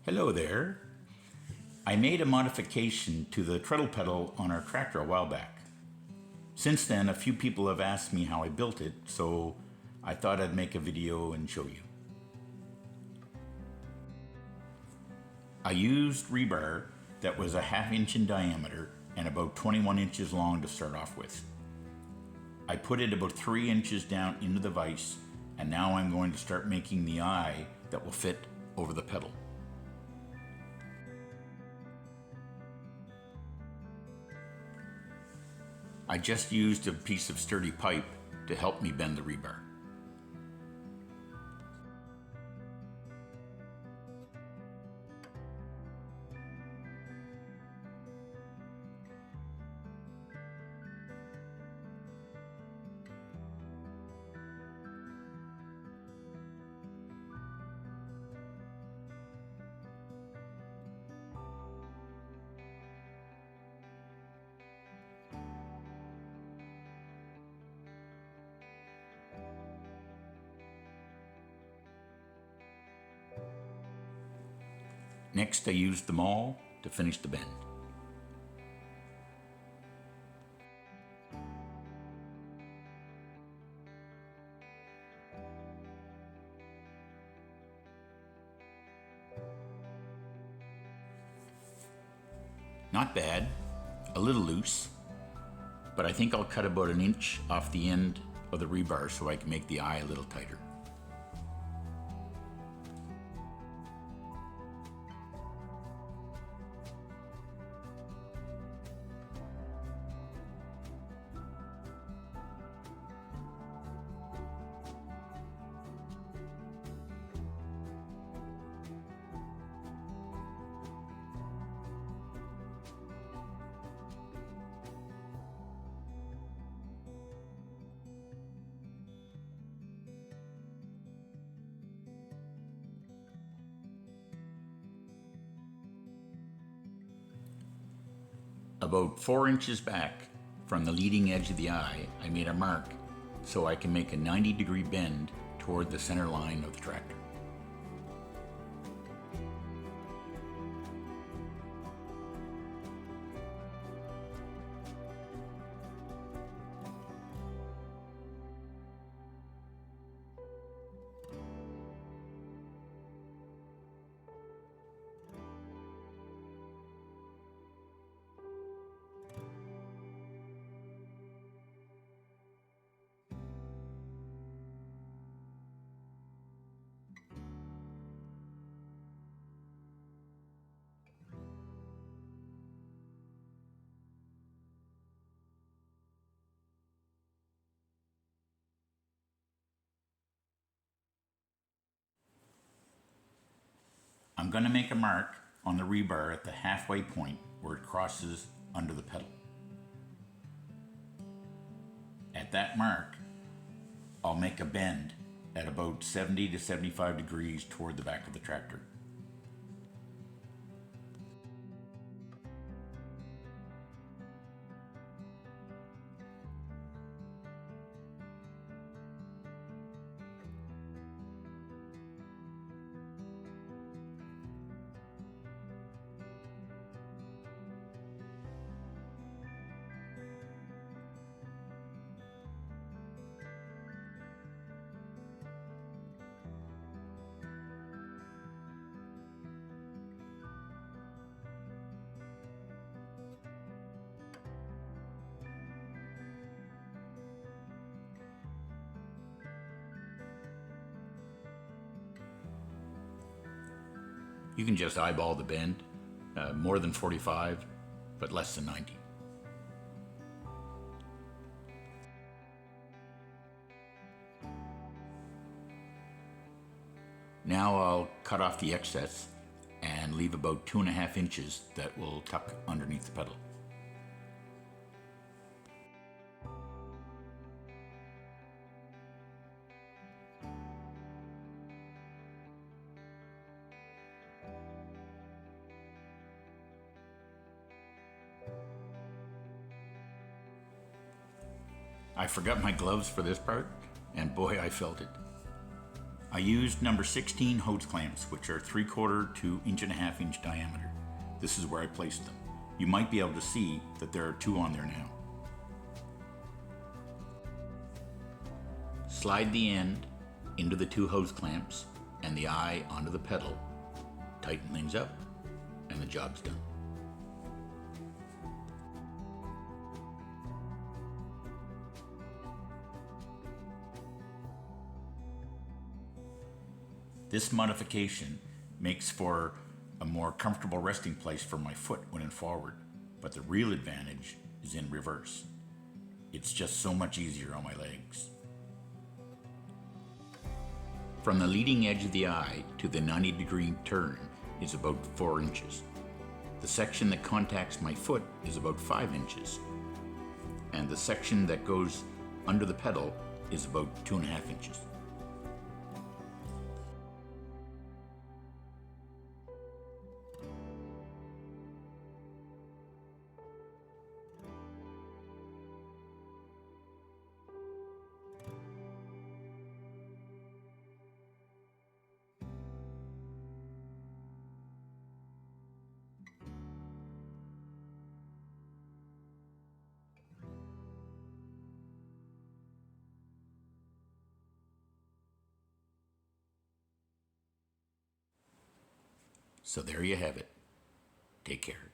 Hello there. I made a modification to the treadle pedal on our tractor a while back. Since then, a few people have asked me how I built it, so I thought I'd make a video and show you. I used rebar that was a 1/2 inch in diameter and about 21 inches long to start off with. I put it about 3 inches down into the vise, and now I'm going to start making the eye that will fit over the pedal. I just used a piece of sturdy pipe to help me bend the rebar. Next, I used the maul to finish the bend. Not bad, a little loose, but I think I'll cut about 1 inch off the end of the rebar so I can make the eye a little tighter. About 4 inches back from the leading edge of the eye, I made a mark so I can make a 90-degree bend toward the center line of the tractor. I'm going to make a mark on the rebar at the halfway point where it crosses under the pedal. At that mark, I'll make a bend at about 70 to 75 degrees toward the back of the tractor. You can just eyeball the bend, more than 45, but less than 90. Now I'll cut off the excess and leave about 2.5 inches that will tuck underneath the pedal. I forgot my gloves for this part, and boy, I felt it. I used number 16 hose clamps, which are 3/4 to 1.5 inch diameter. This is where I placed them. You might be able to see that there are 2 on there now. Slide the end into the 2 hose clamps and the eye onto the pedal. Tighten things up and the job's done. This modification makes for a more comfortable resting place for my foot when in forward, but the real advantage is in reverse. It's just so much easier on my legs. From the leading edge of the eye to the 90-degree turn is about 4 inches. The section that contacts my foot is about 5 inches, and the section that goes under the pedal is about 2.5 inches. So there you have it. Take care.